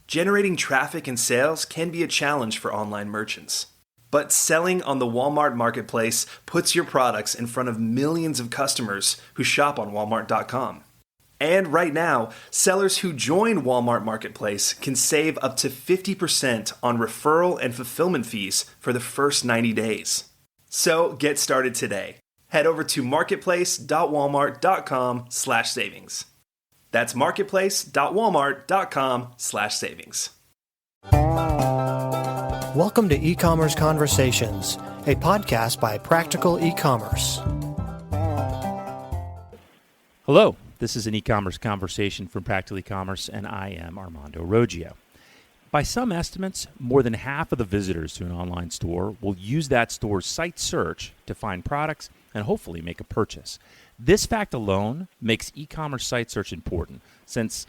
Generating traffic and sales can be a challenge for online merchants. But selling on the Walmart Marketplace puts your products in front of millions of customers who shop on Walmart.com. And right now, sellers who join Walmart Marketplace can save up to 50% on referral and fulfillment fees for the first 90 days. So get started today. Head over to marketplace.walmart.com/savings. That's marketplace.walmart.com/savings. Welcome to E-Commerce Conversations, a podcast by Practical E-Commerce. Hello, this is an e-commerce conversation from Practical E-Commerce, and I am Armando Roggio. By some estimates, more than half of the visitors to an online store will use that store's site search to find products and hopefully make a purchase. This fact alone makes e-commerce site search important, since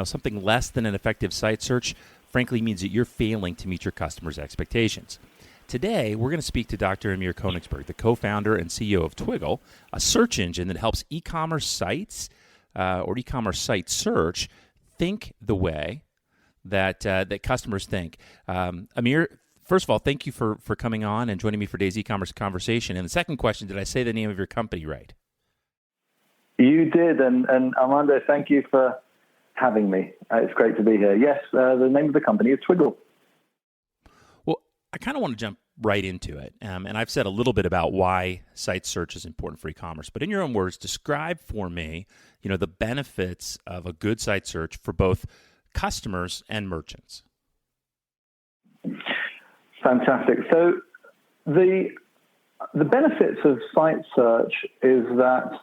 something less than an effective site search frankly means that you're failing to meet your customers' expectations. Today, we're going to speak to Dr. Amir Konigsberg, the co-founder and CEO of Twiggle, a search engine that helps e-commerce sites or e-commerce site search think the way that customers think. Amir, first of all, thank you for coming on and joining me for today's e-commerce conversation. And the second question, did I say the name of your company right? You did, and Armando, thank you for having me. It's great to be here. Yes, the name of the company is Twiggle. Well, I kind of want to jump right into it, and I've said a little bit about why site search is important for e-commerce, but in your own words, describe for me, the benefits of a good site search for both customers and merchants. Fantastic. So the benefits of site search is that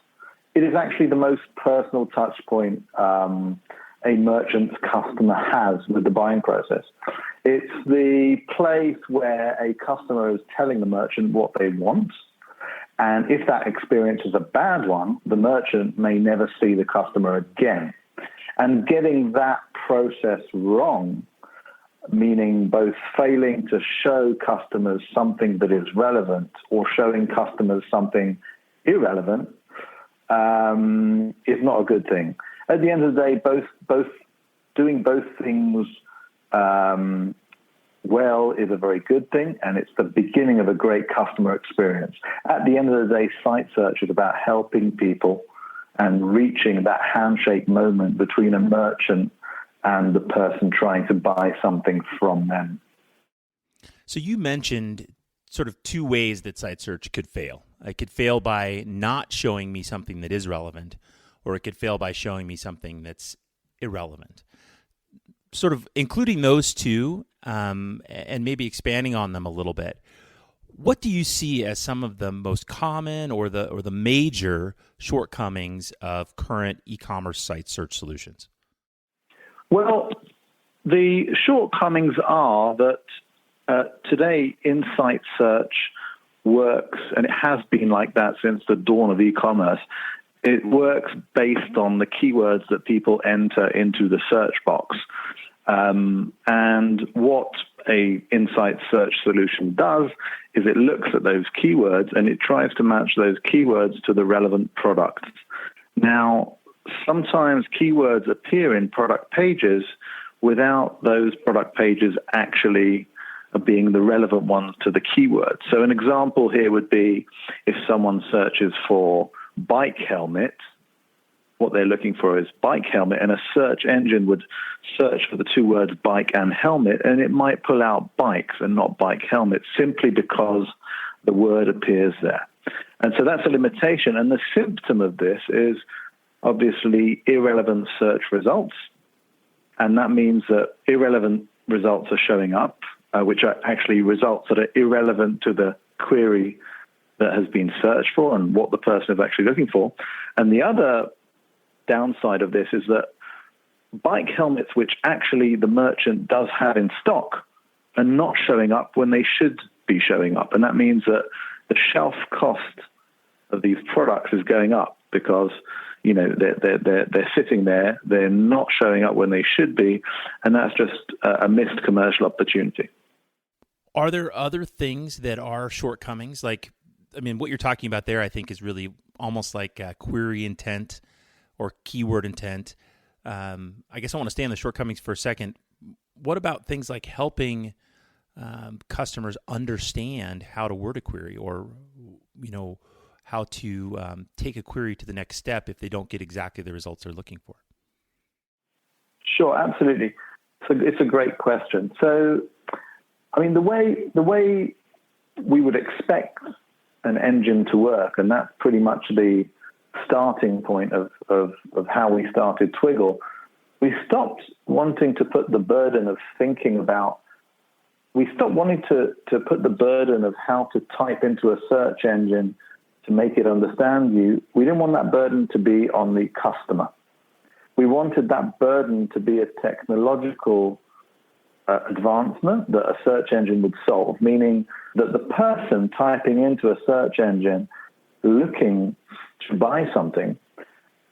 it is actually the most personal touch point a merchant's customer has with the buying process. It's the place where a customer is telling the merchant what they want. And if that experience is a bad one, the merchant may never see the customer again. And getting that process wrong, meaning both failing to show customers something that is relevant or showing customers something irrelevant, is not a good thing. At the end of the day, doing both things well is a very good thing, and it's the beginning of a great customer experience. At the end of the day, site search is about helping people and reaching that handshake moment between a merchant and the person trying to buy something from them. So you mentioned sort of two ways that site search could fail. It could fail by not showing me something that is relevant, or it could fail by showing me something that's irrelevant. Sort of including those two and maybe expanding on them a little bit, what do you see as some of the most common or the major shortcomings of current e-commerce site search solutions? Well, the shortcomings are that today insight search works, and it has been like that since the dawn of e-commerce. It works based on the keywords that people enter into the search box. And what a insight search solution does is it looks at those keywords and it tries to match those keywords to the relevant products. Now, sometimes keywords appear in product pages without those product pages actually being the relevant ones to the keyword. So an example here would be if someone searches for bike helmet, what they're looking for is bike helmet, and a search engine would search for the two words bike and helmet, and it might pull out bikes and not bike helmet simply because the word appears there. And so that's a limitation. And the symptom of this is obviously irrelevant search results. And that means that irrelevant results are showing up, which are actually results that are irrelevant to the query that has been searched for and what the person is actually looking for. And the other downside of this is that bike helmets, which actually the merchant does have in stock, are not showing up when they should be showing up. And that means that the shelf cost of these products is going up because they're sitting there, they're not showing up when they should be, and that's just a missed commercial opportunity. Are there other things that are shortcomings? What you're talking about there, I think, is really almost like query intent or keyword intent. I guess I want to stay on the shortcomings for a second. What about things like helping customers understand how to word a query, or how to take a query to the next step if they don't get exactly the results they're looking for? Sure, absolutely. So it's a great question. So, I mean, the way we would expect an engine to work, and that's pretty much the starting point of how we started Twiggle. We stopped wanting to put the burden of thinking about, we stopped wanting to put the burden of how to type into a search engine to make it understand you. We didn't want that burden to be on the customer. We wanted that burden to be a technological advancement that a search engine would solve, meaning that the person typing into a search engine looking to buy something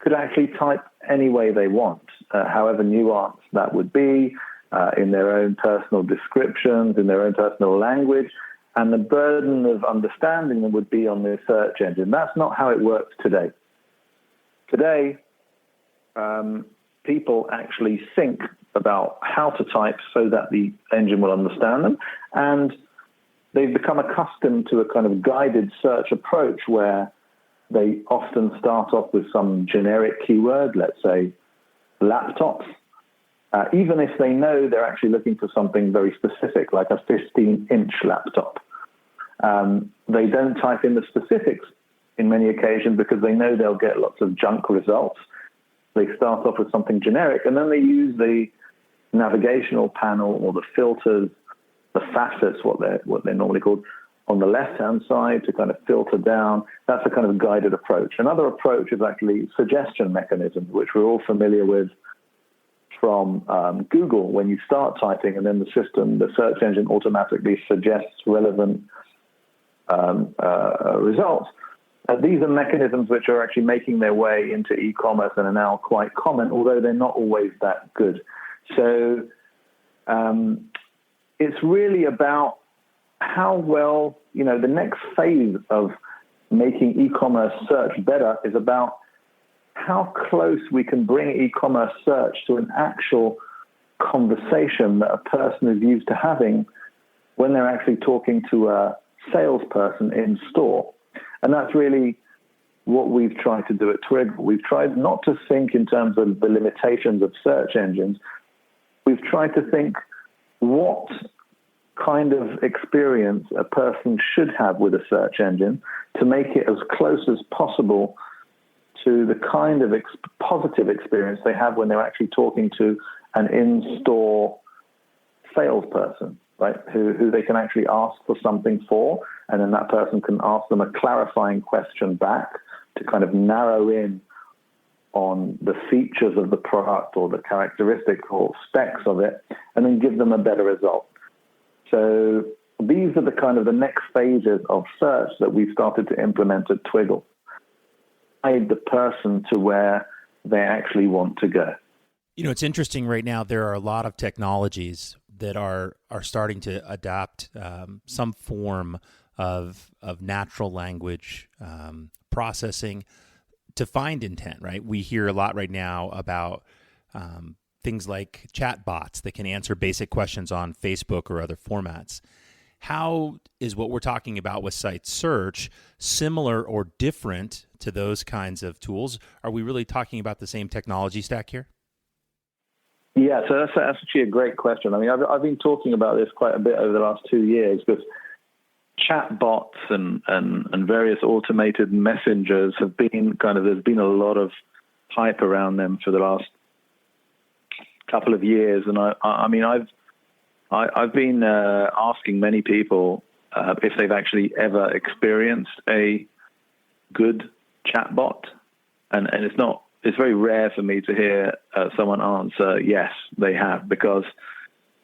could actually type any way they want, however nuanced that would be, in their own personal descriptions, in their own personal language, and the burden of understanding them would be on the search engine. That's not how it works today. Today, people actually think about how to type so that the engine will understand them, and they've become accustomed to a kind of guided search approach where they often start off with some generic keyword, let's say laptops, even if they know they're actually looking for something very specific, like a 15-inch laptop. They don't type in the specifics in many occasions because they know they'll get lots of junk results. They start off with something generic, and then they use the navigational panel or the filters, the facets, what they're normally called, on the left-hand side to kind of filter down. That's a kind of guided approach. Another approach is actually suggestion mechanisms, which we're all familiar with from Google. When you start typing and then the search engine automatically suggests relevant results. These are mechanisms which are actually making their way into e-commerce and are now quite common, although they're not always that good. So it's really about how well, the next phase of making e-commerce search better is about how close we can bring e-commerce search to an actual conversation that a person is used to having when they're actually talking to a salesperson in store. And that's really what we've tried to do at Twiggle. We've tried not to think in terms of the limitations of search engines. We've tried to think what kind of experience a person should have with a search engine to make it as close as possible to the kind of positive experience they have when they're actually talking to an in-store salesperson, right? Who they can actually ask for something for, and then that person can ask them a clarifying question back to kind of narrow in on the features of the product or the characteristics or specs of it, and then give them a better result. So these are the kind of the next phases of search that we've started to implement at Twiggle. Guide the person to where they actually want to go. It's interesting right now. There are a lot of technologies that are starting to adopt some form of natural language processing to find intent, right? We hear a lot right now about things like chat bots that can answer basic questions on Facebook or other formats. How is what we're talking about with site search similar or different to those kinds of tools? Are we really talking about the same technology stack here? Yeah, so that's actually a great question. I mean, I've been talking about this quite a bit over the last 2 years, because chat bots and various automated messengers have been there's been a lot of hype around them for the last couple of years. And I've been asking many people if they've actually ever experienced a good chatbot, and it's very rare for me to hear someone answer yes, they have, because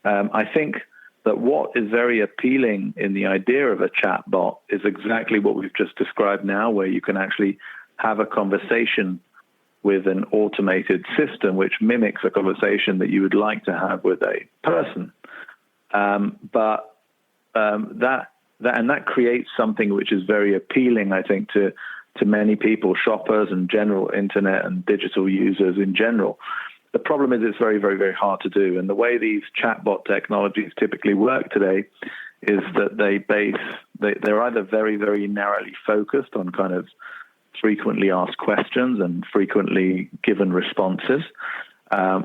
I think that what is very appealing in the idea of a chatbot is exactly what we've just described now, where you can actually have a conversation with an automated system which mimics a conversation that you would like to have with a person. But that creates something which is very appealing, I think, to many people, shoppers and general internet and digital users in general. The problem is it's very, very, very hard to do. And the way these chatbot technologies typically work today is that they're either very, very narrowly focused on kind of frequently asked questions and frequently given responses,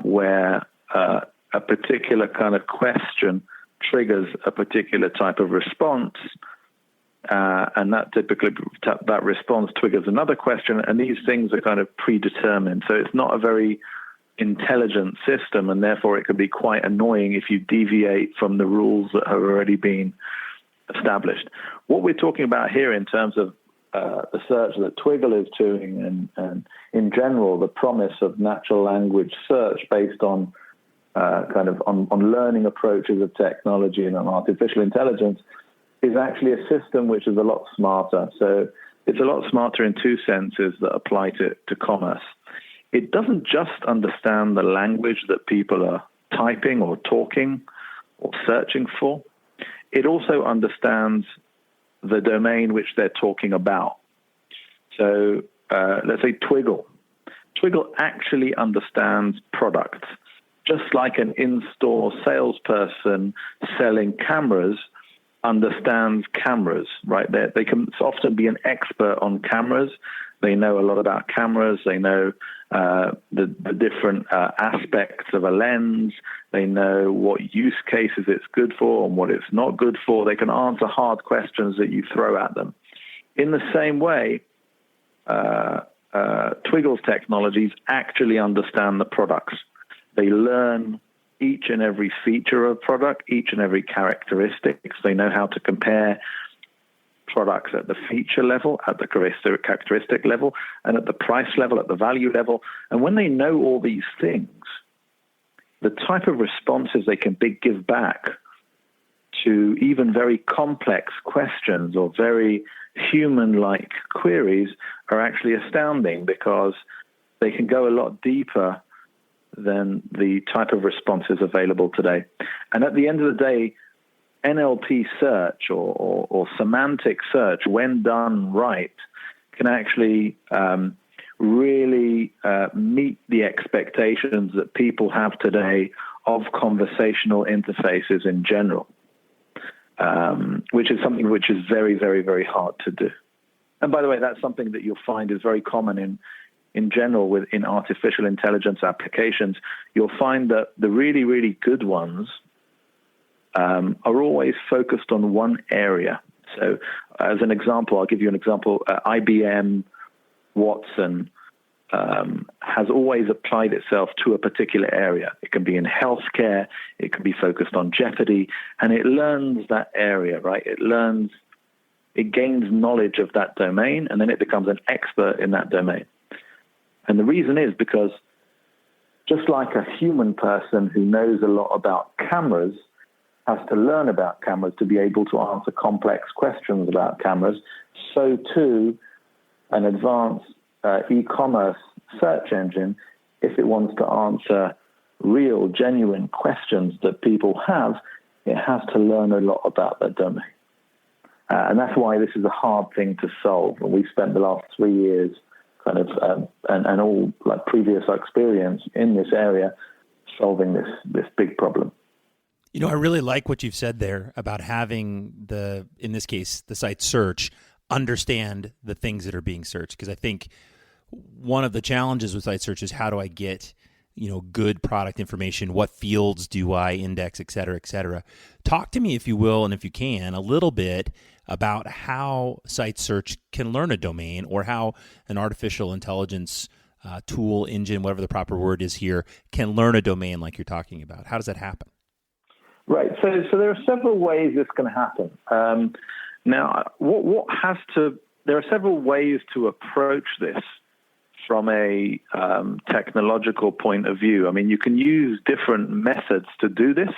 where a particular kind of question triggers a particular type of response, and that response triggers another question, and these things are kind of predetermined. So it's not a very intelligent system, and therefore it can be quite annoying if you deviate from the rules that have already been established. What we're talking about here in terms of the search that Twiggle is doing, and in general the promise of natural language search based on on learning approaches of technology and on artificial intelligence, is actually a system which is a lot smarter. So it's a lot smarter in two senses that apply to commerce. It doesn't just understand the language that people are typing or talking or searching for. It also understands the domain which they're talking about. So let's say Twiggle. Twiggle actually understands products. Just like an in-store salesperson selling cameras understands cameras, right? They can often be an expert on cameras. They know a lot about cameras. They know the different aspects of a lens. They know what use cases it's good for and what it's not good for. They can answer hard questions that you throw at them. In the same way, Twiggle's technologies actually understand the products. They learn each and every feature of a product, each and every characteristics. They know how to compare products at the feature level, at the characteristic level, and at the price level, at the value level. And when they know all these things, the type of responses they can give back to even very complex questions or very human-like queries are actually astounding, because they can go a lot deeper than the type of responses available today. And at the end of the day, NLP search or semantic search, when done right, can actually really meet the expectations that people have today of conversational interfaces in general, which is something which is very, very, very hard to do. And by the way, that's something that you'll find is very common in general in artificial intelligence applications. You'll find that the really, really good ones are always focused on one area. So as an example, I'll give you an example. IBM Watson has always applied itself to a particular area. It can be in healthcare, it can be focused on jeopardy, and it learns that area, right? It gains knowledge of that domain, and then it becomes an expert in that domain. And the reason is because just like a human person who knows a lot about cameras has to learn about cameras to be able to answer complex questions about cameras, so too an advanced e-commerce search engine, if it wants to answer real, genuine questions that people have, it has to learn a lot about that domain. And that's why this is a hard thing to solve. And we've spent the last 3 years and all like previous experience in this area solving this big problem. You know, I really like what you've said there about having in this case, the site search, understand the things that are being searched. Because I think one of the challenges with site search is how do I get, good product information? What fields do I index, et cetera, et cetera. Talk to me, if you will, and if you can, a little bit about how site search can learn a domain, or how an artificial intelligence tool, engine, whatever the proper word is here, can learn a domain like you're talking about. How does that happen? Right. So there are several ways this can happen. Now, there are several ways to approach this from a technological point of view. I mean, you can use different methods to do this,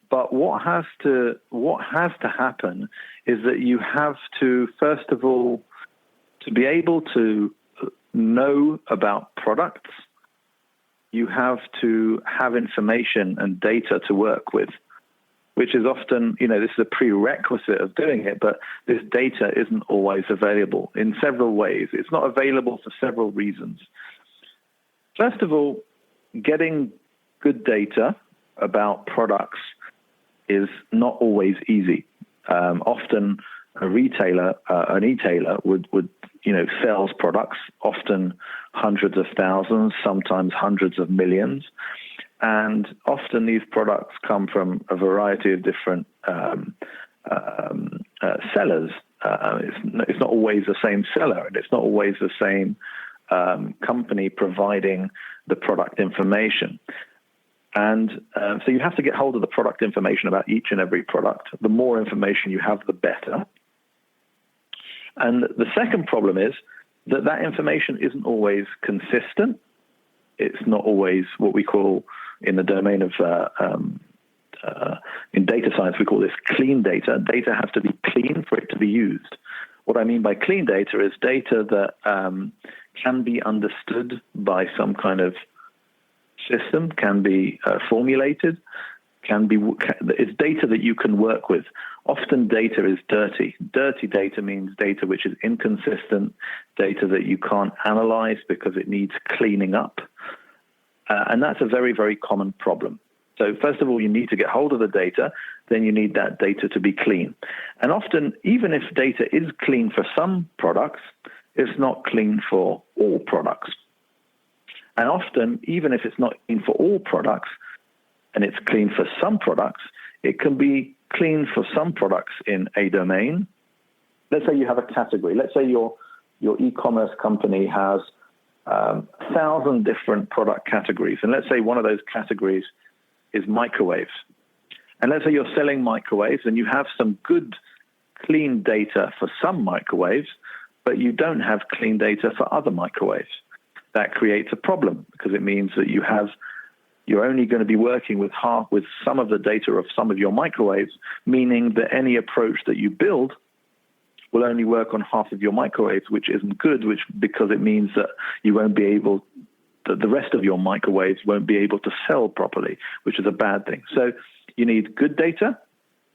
but what has to happen is that you have to, first of all, to be able to know about products, you have to have information and data to work with, which is often, this is a prerequisite of doing it, but this data isn't always available in several ways. It's not available for several reasons. First of all, getting good data about products is not always easy. Often a retailer, an e-tailer would sells products, often hundreds of thousands, sometimes hundreds of millions. And often these products come from a variety of different sellers. It's not always the same seller, and it's not always the same company providing the product information. And so you have to get hold of the product information about each and every product. The more information you have, the better. And the second problem is that information isn't always consistent. It's not always what we call, in the domain of in data science, we call this clean data. Data has to be clean for it to be used. What I mean by clean data is data that can be understood by some kind of system, can be formulated, it's data that you can work with. Often data is dirty. Dirty data means data which is inconsistent, data that you can't analyze because it needs cleaning up. And that's a very, very common problem. So first of all, you need to get hold of the data, then you need that data to be clean. And often, even if data is clean for some products, it's not clean for all products. And often, even if it's not clean for all products, and it's clean for some products, it can be clean for some products in a domain. Let's say you have a category. Let's say your e-commerce company has 1,000 different product categories. And let's say one of those categories is microwaves. And let's say you're selling microwaves and you have some good, clean data for some microwaves, but you don't have clean data for other microwaves. That creates a problem because it means that you're only going to be working with some of the data of some of your microwaves, meaning that any approach that you build will only work on half of your microwaves, which isn't good, because it means that you won't be able, that the rest of your microwaves won't be able to sell properly, which is a bad thing. So you need good data.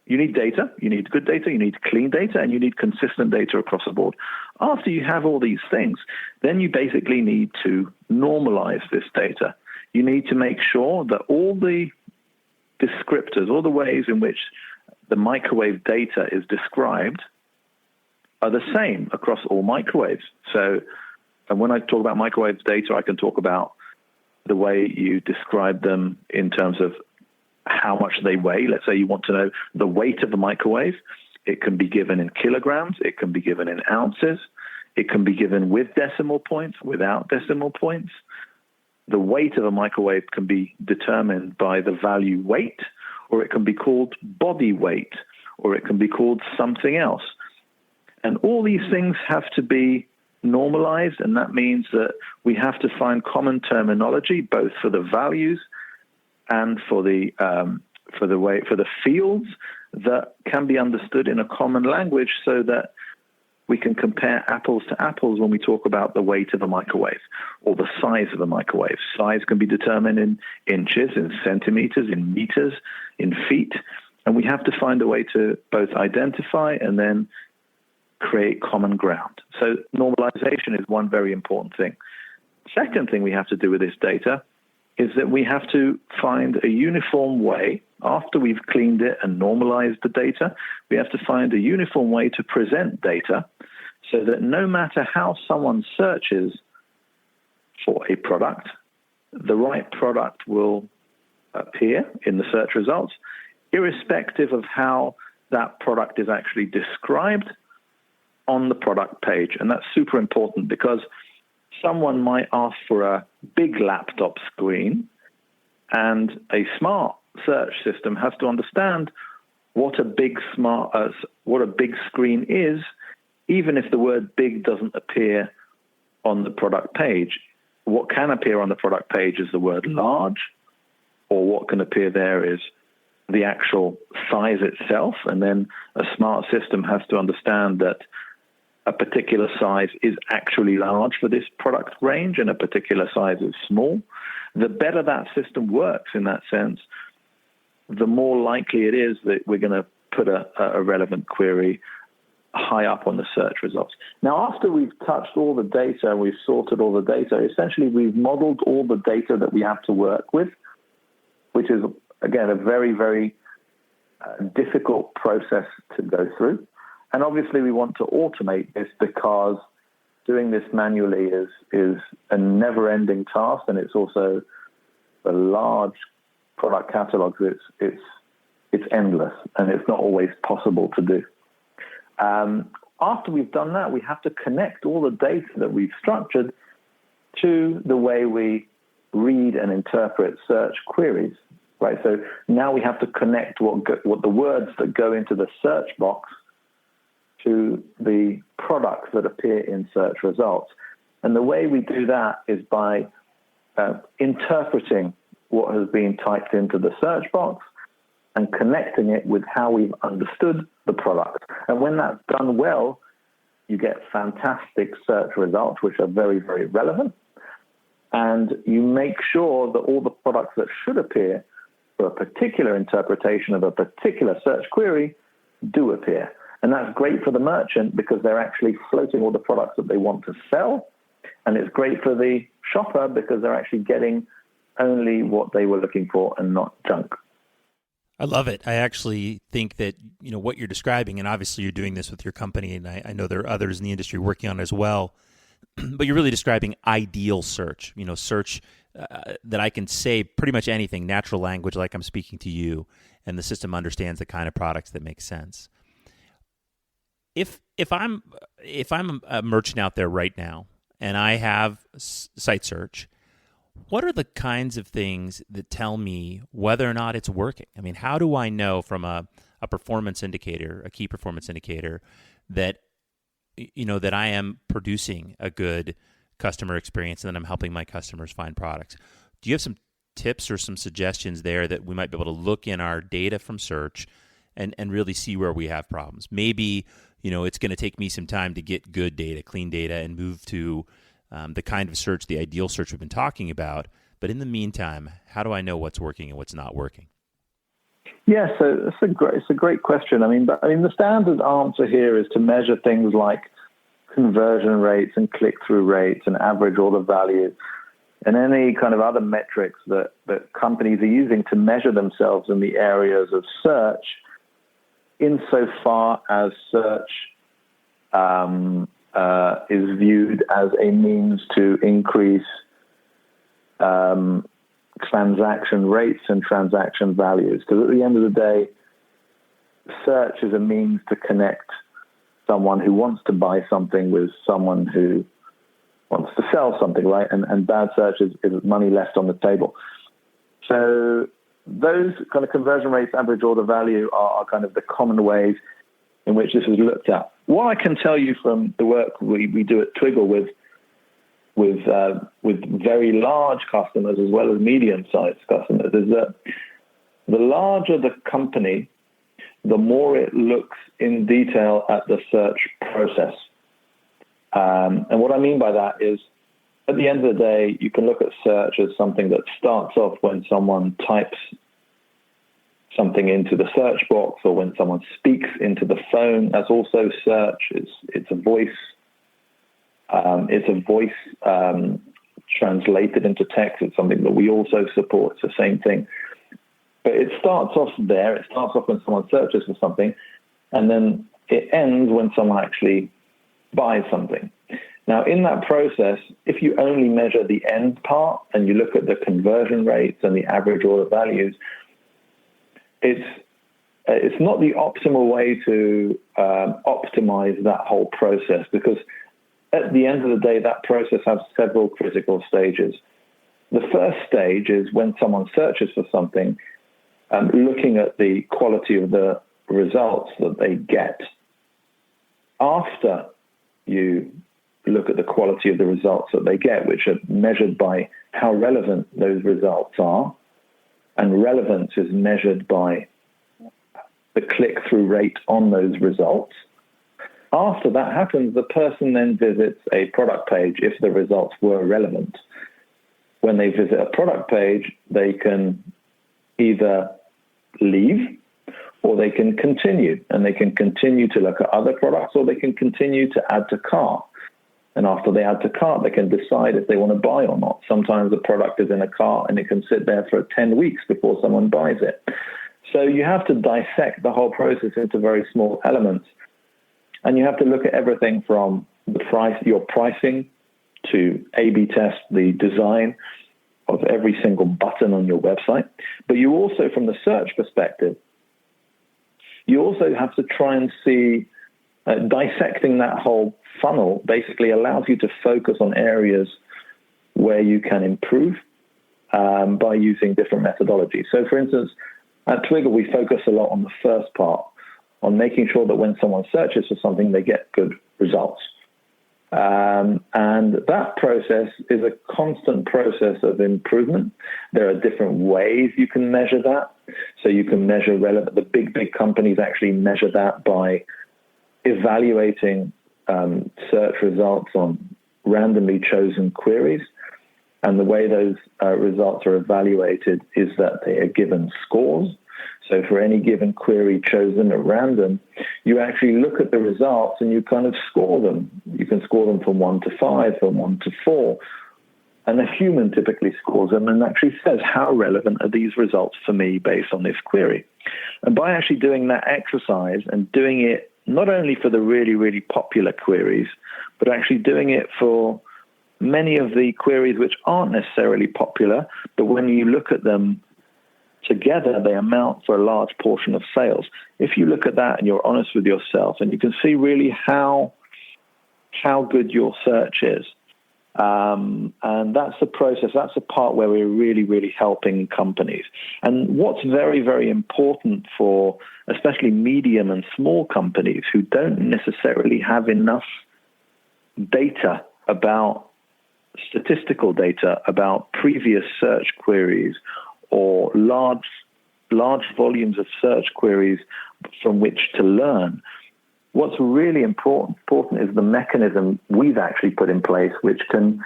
You need data, you need good data, you need clean data, and you need consistent data across the board. After you have all these things, then you basically need to normalize this data. You need to make sure that all the descriptors, all the ways in which the microwave data is described are the same across all microwaves. So, and when I talk about microwave data, I can talk about the way you describe them in terms of how much they weigh. Let's say you want to know the weight of a microwave. It can be given in kilograms. It can be given in ounces. It can be given with decimal points, without decimal points. The weight of a microwave can be determined by the value weight, or it can be called body weight, or it can be called something else. And all these things have to be normalized, and that means that we have to find common terminology, both for the values and for the fields that can be understood in a common language, so that we can compare apples to apples when we talk about the weight of a microwave or the size of a microwave. Size can be determined in inches, in centimeters, in meters, in feet, and we have to find a way to both identify and then create common ground. So normalization is one very important thing. Second thing we have to do with this data is that we have to find a uniform way, after we've cleaned it and normalized the data, we have to find a uniform way to present data so that no matter how someone searches for a product, the right product will appear in the search results, irrespective of how that product is actually described on the product page. And that's super important because someone might ask for a big laptop screen, and a smart search system has to understand what a big screen is, even if the word big doesn't appear on the product page. What can appear on the product page is the word large, or what can appear there is the actual size itself. And then a smart system has to understand that a particular size is actually large for this product range and a particular size is small. The better that system works in that sense, the more likely it is that we're going to put a relevant query high up on the search results. Now, after we've touched all the data and we've sorted all the data, essentially we've modeled all the data that we have to work with, which is, again, a very, very difficult process to go through. And obviously we want to automate this because doing this manually is a never-ending task, and it's also a large product catalog. It's endless, and it's not always possible to do. After we've done that, we have to connect all the data that we've structured to the way we read and interpret search queries, right? So now we have to connect what the words that go into the search box to the products that appear in search results. And the way we do that is by interpreting what has been typed into the search box and connecting it with how we've understood the product. And when that's done well, you get fantastic search results, which are very, very relevant. And you make sure that all the products that should appear for a particular interpretation of a particular search query do appear. And that's great for the merchant because they're actually floating all the products that they want to sell. And it's great for the shopper because they're actually getting only what they were looking for and not junk. I love it. I actually think that, what you're describing, and obviously you're doing this with your company, and I know there are others in the industry working on it as well, but you're really describing ideal search, search that I can say pretty much anything, natural language like I'm speaking to you, and the system understands the kind of products that make sense. If I'm a merchant out there right now and I have site search, what are the kinds of things that tell me whether or not it's working? I mean, how do I know from a performance indicator, a key performance indicator, that that I am producing a good customer experience and that I'm helping my customers find products? Do you have some tips or some suggestions there that we might be able to look in our data from search and really see where we have problems? Maybe it's going to take me some time to get good data, clean data, and move to the kind of search, the ideal search we've been talking about. But in the meantime, how do I know what's working and what's not working? Yeah, so it's a great question. I mean, the standard answer here is to measure things like conversion rates and click-through rates and average order value and any kind of other metrics that companies are using to measure themselves in the areas of search, insofar as search is viewed as a means to increase transaction rates and transaction values. Because at the end of the day, search is a means to connect someone who wants to buy something with someone who wants to sell something, right? And bad search is money left on the table. So those kind of conversion rates, average order value are kind of the common ways in which this is looked at. What I can tell you from the work we do at Twiggle with very large customers as well as medium-sized customers is that the larger the company, the more it looks in detail at the search process. And what I mean by that is, at the end of the day, you can look at search as something that starts off when someone types something into the search box or when someone speaks into the phone. That's also search. It's a voice. It's a voice translated into text. It's something that we also support. It's the same thing. But it starts off there. It starts off when someone searches for something, and then it ends when someone actually buys something. Now, in that process, if you only measure the end part and you look at the conversion rates and the average order values, it's not the optimal way to optimize that whole process, because at the end of the day, that process has several critical stages. The first stage is when someone searches for something, looking at the quality of the results that they get. After you look at the quality of the results that they get, which are measured by how relevant those results are, and relevance is measured by the click-through rate on those results. After that happens, the person then visits a product page if the results were relevant. When they visit a product page, they can either leave or they can continue, and they can continue to look at other products, or they can continue to add to cart. And after they add to cart, they can decide if they want to buy or not. Sometimes the product is in a cart and it can sit there for 10 weeks before someone buys it. So you have to dissect the whole process into very small elements. And you have to look at everything from the price, your pricing, to A/B test the design of every single button on your website. But you also, from the search perspective, you also have to try and see dissecting that whole funnel basically allows you to focus on areas where you can improve by using different methodologies. So, for instance, at Twiggle, we focus a lot on the first part, on making sure that when someone searches for something, they get good results. And that process is a constant process of improvement. There are different ways you can measure that. So you can measure relevant. The big companies actually measure that by evaluating search results on randomly chosen queries. And the way those results are evaluated is that they are given scores. So for any given query chosen at random, you actually look at the results and you kind of score them. You can score them from 1 to 5, from 1 to 4. And a human typically scores them and actually says, how relevant are these results for me based on this query? And by actually doing that exercise and doing it not only for the really, really popular queries, but actually doing it for many of the queries which aren't necessarily popular, but when you look at them together, they amount for a large portion of sales. If you look at that and you're honest with yourself, and you can see really how good your search is, and that's the process, that's the part where we're really, really helping companies. And what's very, very important for especially medium and small companies who don't necessarily have enough data about statistical data about previous search queries or large volumes of search queries from which to learn. What's really important is the mechanism we've actually put in place, which can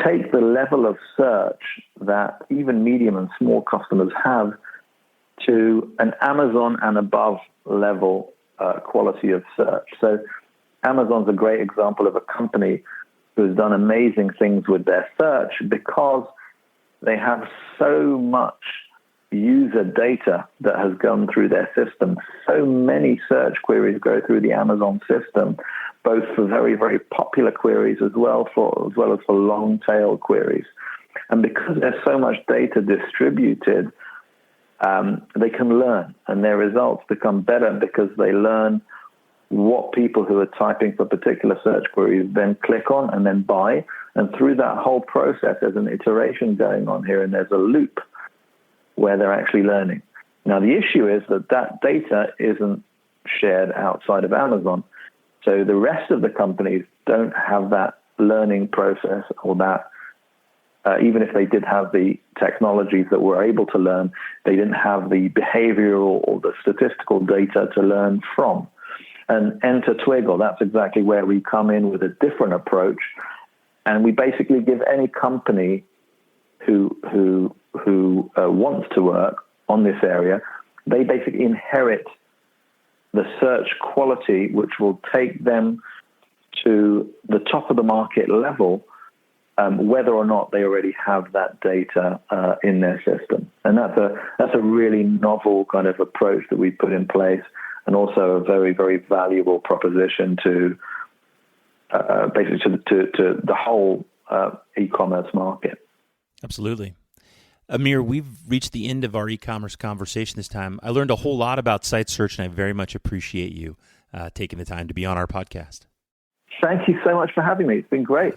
take the level of search that even medium and small customers have to an Amazon and above level quality of search. So Amazon's a great example of a company who has done amazing things with their search because they have so much user data that has gone through their system. So many search queries go through the Amazon system, both for very, very popular queries as well as for long tail queries. And because there's so much data distributed, they can learn, and their results become better because they learn what people who are typing for particular search queries then click on and then buy. And through that whole process, there's an iteration going on here, and there's a loop where they're actually learning. Now, the issue is that data isn't shared outside of Amazon. So the rest of the companies don't have that learning process, or that, even if they did have the technologies that were able to learn, they didn't have the behavioral or the statistical data to learn from. And enter Twiggle. That's exactly where we come in with a different approach. And we basically give any company who wants to work on this area, they basically inherit the search quality, which will take them to the top of the market level, whether or not they already have that data in their system. And that's a really novel kind of approach that we put in place, and also a very, very valuable proposition to basically to the whole e-commerce market. Absolutely. Amir, we've reached the end of our e-commerce conversation this time. I learned a whole lot about site search, and I very much appreciate you taking the time to be on our podcast. Thank you so much for having me. It's been great.